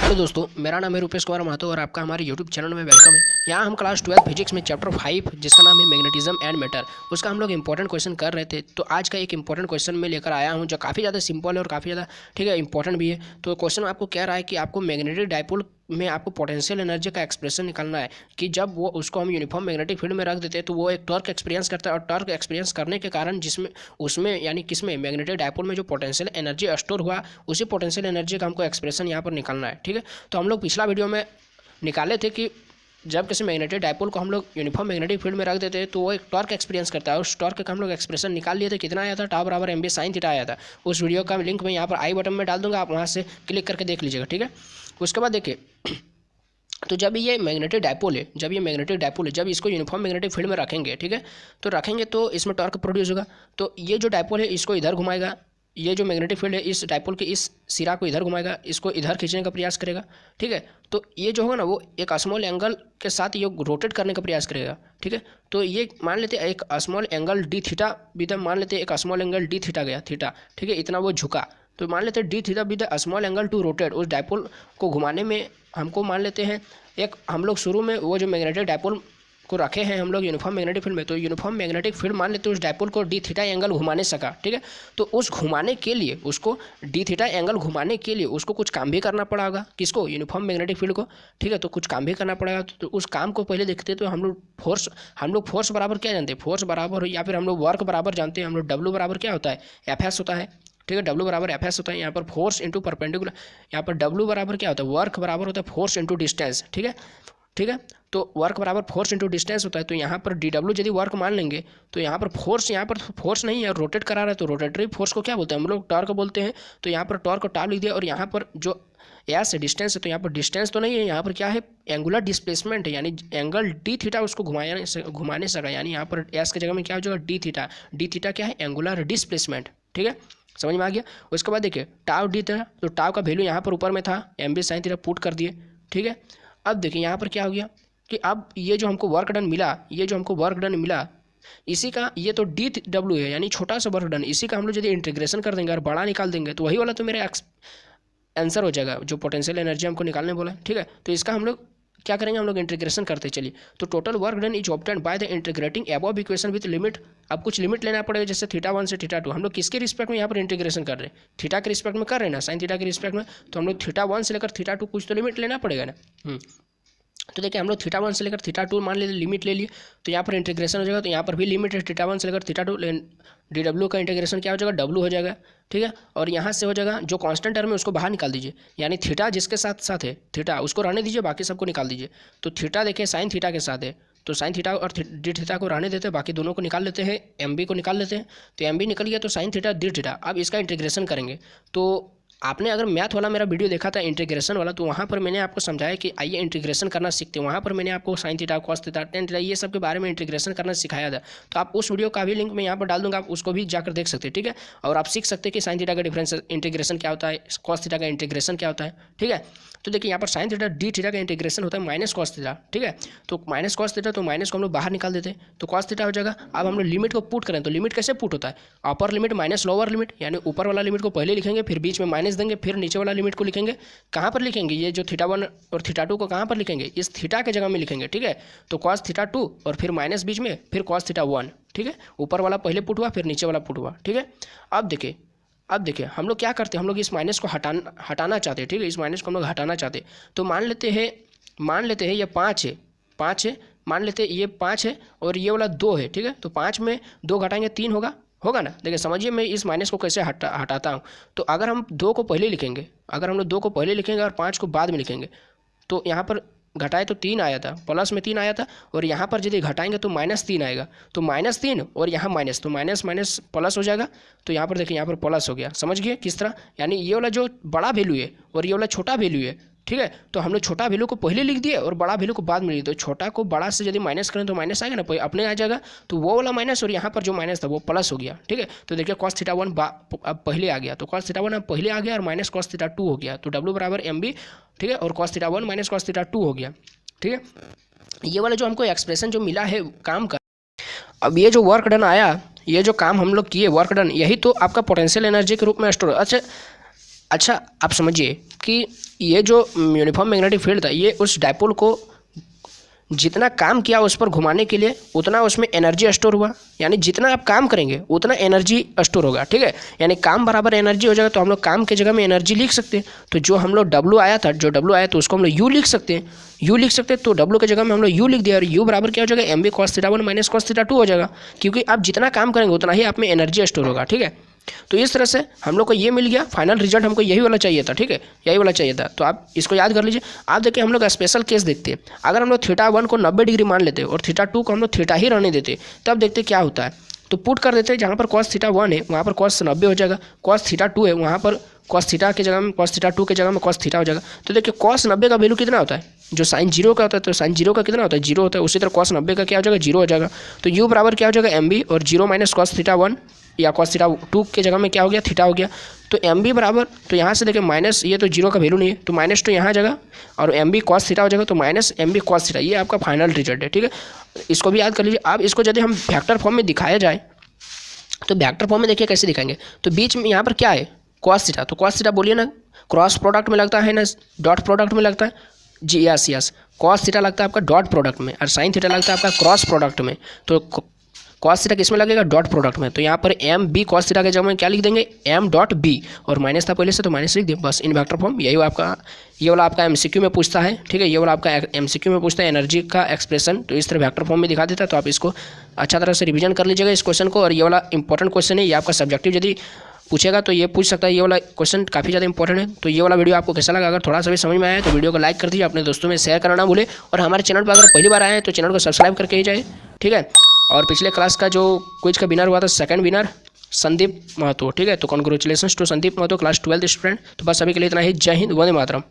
Hello दोस्तों, मेरा नाम है रूपेश कुमार महतो और आपका हमारे यूट्यूब चैनल में वेलकम है। यहाँ हम क्लास 12 फिजिक्स में चैप्टर 5 जिसका नाम है मैग्नेटिज्म एंड मैटर, उसका हम लोग इंपॉर्टेंट क्वेश्चन कर रहे थे। तो आज का एक इंपॉर्टेंट क्वेश्चन मैं लेकर आया हूँ जो काफ़ी ज़्यादा सिंपल है और काफ़ी ज़्यादा ठीक है इंपॉर्टेंट भी है। तो क्वेश्चन आपको कह रहा है कि आपको मैग्नेटिक डायपोल में आपको पोटेंशियल एनर्जी का एक्सप्रेशन निकालना है कि जब वो उसको हम यूनिफॉर्म मैग्नेटिक फील्ड में रख देते हैं तो वो एक टॉर्क एक्सपीरियंस करता है और टॉर्क एक्सपीरियंस करने के कारण जिसमें उसमें यानी किसमें मैग्नेटिक डायपोल में जो पोटेंशियल एनर्जी स्टोर हुआ उसी पोटेंशियल एनर्जी का हमको एक्सप्रेशन यहाँ पर निकालना है। ठीक है, तो हम लोग पिछला वीडियो में निकाले थे कि जब किसी मैग्नेटिक डायपोल को हम लोग यूनिफॉर्म मैग्नेटिक फील्ड में रख देते हैं तो वो एक टॉर्क एक्सपीरियंस करता है। उस टॉर्क का हम लोग एक्सप्रेशन निकाल लिए थे, कितना आया था, टाउ बराबर एम बी साइन थीटा आया था। उस वीडियो का लिंक मैं यहाँ पर आई बटन में डाल दूंगा, आप वहाँ से क्लिक करके देख लीजिएगा। ठीक है, उसके बाद देखिए तो जब ये मैग्नेटिक डायपोल है, जब इसको यूनिफॉर्म मैग्नेटिक फील्ड में रखेंगे, ठीक है, तो रखेंगे तो इसमें टॉर्क प्रोड्यूस होगा। तो ये जो डायपोल है इसको इधर घुमाएगा, ये जो मैग्नेटिक फील्ड है इस डायपोल के इस सिरा को इधर घुमाएगा, इसको इधर खींचने का प्रयास करेगा। ठीक है, तो ये जो होगा ना वो एक स्मॉल एंगल के साथ ये रोटेट करने का प्रयास करेगा। ठीक है, तो ये मान लेते हैं एक small angle D theta with मान लेते हैं एक स्मॉल एंगल डी थीटा गया थीटा। ठीक है, इतना वो झुका तो मान लेते हैं D theta with small angle to rotate. उस डायपोल को घुमाने में हमको मान लेते हैं एक हम लोग शुरू में वो जो मैग्नेटिक डायपोल को रखे हैं हम लोग यूनिफॉर्म मैग्नेटिक फील्ड में, तो यूनिफॉर्म मैग्नेटिक फील्ड मान लेते हैं उस डायपोल को डी थीटा एंगल घुमाने सका। ठीक है, तो उस घुमाने के लिए उसको डी थीटा एंगल घुमाने के लिए उसको कुछ काम भी करना पड़ेगा, किसको, यूनिफॉर्म मैग्नेटिक फील्ड को। ठीक है, तो कुछ काम भी करना पड़ेगा। तो उस काम को पहले देखते हैं। तो हम लोग फोर्स बराबर क्या जानते हैं, फोर्स बराबर या फिर हम लोग वर्क बराबर जानते हैं। हम लोग डब्ल्यू बराबर क्या होता है, एफ एस होता है। ठीक है, डब्ल्यू बराबर एफ एस होता है। यहाँ पर फोर्स इंटू परपेंडिकुलर, यहाँ पर डब्ल्यू बराबर क्या होता है, वर्क बराबर होता है फोर्स इंटू डिस्टेंस। ठीक है, तो वर्क बराबर फोर्स इंटू डिस्टेंस होता है। तो यहाँ पर डी डब्ल्यू यदि वर्क मान लेंगे तो यहाँ पर फोर्स नहीं है, रोटेट करा रहा है, तो रोटेटरी फोर्स को क्या बोलते हैं हम लोग, टॉर्क बोलते हैं। तो यहाँ पर टॉर्क को टाव लिख दिया और यहाँ पर जो एस है डिस्टेंस है, तो यहाँ पर डिस्टेंस तो नहीं है, यहाँ पर क्या है, एंगुलर डिस्प्लेसमेंट है, यानी एंगल डी थीटा उसको घुमाने सका, यानी यहाँ पर एस की जगह में क्या हो जाएगा, डी थीटा क्या है, एंगुलर डिस्प्लेसमेंट। ठीक है, समझ में आ गया। उसके बाद देखिए टाव डी था, तो टाव का वैल्यू यहाँ पर ऊपर में था, M B sine theta put कर दिए। ठीक है, अब देखिए यहाँ पर क्या हो गया कि अब ये जो हमको वर्क डन मिला, इसी का ये तो डी डब्ल्यू है, यानी छोटा सा वर्क डन, इसी का हम लोग यदि इंटीग्रेशन कर देंगे और बड़ा निकाल देंगे तो वही वाला तो मेरा आंसर हो जाएगा जो पोटेंशियल एनर्जी हमको निकालने बोला है। ठीक है, तो इसका हम लोग क्या करेंगे, हम लोग इंटीग्रेशन करते चलिए। तो total work done is obtained by the integrating above equation with limit. अब कुछ लिमिट लेना पड़ेगा, जैसे थीटा 1 से थीटा 2। हम लोग किसके रिस्पेक्ट में यहाँ पर इंटीग्रेशन कर रहे हैं, थीटा के रिस्पेक्ट में कर रहे हैं ना, साइन थीटा के रिस्पेक्ट में। तो हम लोग थीटा 1 से लेकर थीटा 2 कुछ तो लिमिट लेना पड़ेगा ना। तो देखिए हम लोग थीटा 1 से लेकर थीटा 2 मान लेते, लिमिट ले लिए, तो यहाँ पर इंटीग्रेशन हो जाएगा। तो यहाँ पर भी लिमिट है, थीटा 1 से लेकर थीटा 2, डी डब्ल्यू का इंटीग्रेशन क्या हो जाएगा, डब्ल्यू हो जाएगा। ठीक है, और यहाँ से हो जाएगा जो कांस्टेंट टर्म है उसको बाहर निकाल दीजिए, यानी थीटा जिसके साथ है थीटा उसको रहने दीजिए, बाकी सबको निकाल दीजिए। तो थीटा देखिए साइन थीटा के साथ है, तो साइन थीटा और डी थीटा को रहने देते हैं, बाकी दोनों को निकाल लेते हैं, एम बी को निकाल लेते हैं। तो एम बी निकल गया, तो साइन थीटा डी थीटा। अब इसका इंटीग्रेशन करेंगे। तो आपने अगर मैथ वाला मेरा वीडियो देखा था इंटीग्रेशन वाला, तो वहाँ पर मैंने आपको समझाया कि आइए इंटीग्रेशन करना सीखते हैं। वहाँ पर मैंने आपको sine theta, cos theta, tan theta ये सब के बारे में इंटीग्रेशन करना सिखाया था। तो आप उस वीडियो का भी लिंक मैं यहाँ पर डाल दूँगा, आप उसको भी जाकर देख सकते हैं। ठीक है, और आप सीख सकते हैं कि साइन थीटा का डिफरेंस इंटीग्रेशन क्या होता है, कॉस थीटा का इंटीग्रेशन क्या होता है। ठीक है, तो देखिए यहाँ पर साइन थीटा डी थीटा का इंटीग्रेशन होता है माइनस कॉस थीटा। ठीक है, तो माइनस कॉस थीटा, तो माइनस को हम लोग बाहर निकाल देते हैं, तो कॉस थीटा हो जाएगा। अब हम लोग लिमिट को पुट करें, तो लिमिट कैसे पुट होता है, upper limit minus lower limit, यानी ऊपर वाला लिमिट को पहले लिखेंगे, फिर बीच में माइनस देंगे, फिर नीचे वाला लिमिट को लिखेंगे। कहाँ पर लिखेंगे, ये जो थीटा 1 और थीटा 2 को कहाँ पर लिखेंगे, इस थीटा के जगह में लिखेंगे। ठीक है, तो कॉस थीटा 2 और फिर माइनस बीच में, फिर कॉस थीटा 1। ठीक है, ऊपर वाला पहले पुट हुआ, फिर नीचे वाला पुट हुआ। ठीक है, अब देखिए हम लोग क्या करते हैं, हम लोग इस माइनस को हटाना चाहते हैं। ठीक है, इस माइनस को हम लोग हटाना चाहते हैं। तो मान लेते हैं ये 5 है, मान लेते हैं ये 5 है और ये वाला 2 है। ठीक है, तो 5 में 2 घटाएंगे 3 होगा ना। देखिए समझिए मैं इस माइनस को कैसे हटाता हूँ। तो अगर हम 2 को पहले लिखेंगे, और 5 को बाद में लिखेंगे, तो यहाँ पर घटाए तो 3 आया था, प्लस में 3 आया था, और यहाँ पर यदि घटाएंगे तो -3 आएगा। तो -3 और यहाँ माइनस, तो माइनस माइनस प्लस हो जाएगा। तो यहाँ पर देखिए यहाँ पर प्लस हो गया, समझ गए किस तरह, यानी ये वाला जो बड़ा वैल्यू है और ये वाला छोटा वैल्यू है। ठीक है, तो हम लोग छोटा वैल्यू को पहले लिख दिए और बड़ा वैल्यू को बाद में लिख दिए। तो छोटा को बड़ा से यदि माइनस करें तो माइनस आएगा ना, अपने आ जाएगा, तो वो वाला माइनस और यहाँ पर जो माइनस था वो प्लस हो गया। ठीक है, तो देखिए कॉस थीटा 1 अब पहले आ गया, तो कॉस थीटा 1 अब पहले आ गया और माइनस कॉस थीटा 2 हो गया। तो डब्ल्यू बराबर एम बी। ठीक है, और cos theta 1 minus cos theta 2 हो गया। ठीक है, ये वाला जो हमको एक्सप्रेशन जो मिला है काम का, अब ये जो वर्क डन आया, ये जो काम हम लोग किए वर्क डन, यही तो आपका पोटेंशियल एनर्जी के रूप में स्टोर। अच्छा अच्छा आप समझिए कि ये जो यूनिफॉर्म मैग्नेटिक फील्ड था ये उस डायपोल को जितना काम किया उस पर घुमाने के लिए उतना उसमें एनर्जी स्टोर हुआ, यानी जितना आप काम करेंगे उतना एनर्जी स्टोर होगा, ठीक है। यानी काम बराबर एनर्जी हो जाएगा, तो हम लोग काम की जगह में एनर्जी लिख सकते हैं। तो जो हम लोग डब्लू आया था, जो डब्लू आया तो उसको हम लोग यू लिख सकते हैं, यू लिख सकते हैं। तो डब्लू की जगह में हम लोग यू लिख दिया और यू बराबर क्या हो जाएगा, M B cos theta 1 minus cos theta 2 हो जाएगा, क्योंकि आप जितना काम करेंगे उतना ही आप में एनर्जी स्टोर होगा, ठीक है। तो इस तरह से हम लोग को ये मिल गया, फाइनल रिजल्ट हमको यही वाला चाहिए था, ठीक है, यही वाला चाहिए था। तो आप इसको याद कर लीजिए। आप देखिए हम लोग स्पेशल केस देखते हैं, अगर हम लोग थीटा 1 को 90 डिग्री मान लेते और थीटा 2 को हम लोग थीटा ही रहने देते, तब देखते क्या होता है। तो पुट कर देते हैं, जहाँ पर कॉस थीटा 1 है वहाँ पर कॉस 90 हो जाएगा, कॉस थीटा 2 है वहाँ पर कॉस थीटा की जगह में कॉस थीटा 2 की जगह में कॉस थीटा हो जाएगा। तो देखिए कॉस 90 का वैल्यू कितना होता है, जो साइन 0 का होता है, तो साइन 0 का कितना होता है, 0 होता है। उसी तरह कॉस 90 का क्या हो जाएगा, 0 हो जाएगा। तो यू बराबर क्या हो जाएगा, एम बी, और 0 माइनस कॉस थीटा 1 या कॉस थीटा 2 के जगह में क्या हो गया, थीटा हो गया। तो एम बी बराबर, तो यहाँ से देखिए माइनस, ये तो 0 का वैल्यू नहीं है, तो माइनस तो यहाँ आ जाएगा और एम बी कॉस थीटा हो जाएगा, तो minus M B cos theta. ये आपका फाइनल रिजल्ट है, ठीक है। इसको भी याद कर लीजिए। अब इसको यदि हम वेक्टर फॉर्म में दिखाया जाए, तो वेक्टर फॉर्म में देखिए कैसे दिखाएंगे। तो बीच में यहाँ पर क्या है, कॉस थीटा, तो कॉस थीटा बोलिए ना, क्रॉस प्रोडक्ट में लगता है ना डॉट प्रोडक्ट में लगता है जी, यस यस। कॉस थीटा लगता है आपका डॉट प्रोडक्ट में और साइन थीटा लगता है आपका क्रॉस प्रोडक्ट में। तो कॉस थीटा किस में लगेगा, डॉट प्रोडक्ट में। तो यहाँ पर एम बी कॉस थीटा के जगह में क्या लिख देंगे, एम डॉट बी, और माइनस था पहले से तो माइनस लिख दिए बस, इन वेक्टर फॉर्म। यही आपका, ये वाला आपका एमसीक्यू में पूछता है, ठीक है, ये वाला आपका एमसीक्यू में पूछता है एनर्जी का एक्सप्रेशन, तो इस तरह वेक्टर फॉर्म में दिखा देता है। तो आप इसको अच्छा तरह से रिवीजन कर लीजिएगा इस क्वेश्चन को। और ये वाला इंपॉर्टेंट क्वेश्चन है, ये आपका सब्जेक्टिव यदि पूछेगा तो ये पूछ सकता है, ये वाला क्वेश्चन काफ़ी ज़्यादा इंपॉर्टेंट है। तो ये वाला वीडियो आपको कैसा लगा, अगर थोड़ा सा भी समझ में आया तो वीडियो को लाइक कर दीजिए, अपने दोस्तों में शेयर करना ना भूले। और हमारे चैनल पर अगर पहली बार आए हैं तो चैनल को सब्सक्राइब करके ही जाए, ठीक है। और पिछले क्लास का जो क्विज का विनर हुआ था, सेकंड विनर संदीप महतो, ठीक है। तो congratulation to Sandeep Mahato, class 12 student. तो बस अभी के लिए इतना ही। जय हिंद, वंदे मातरम।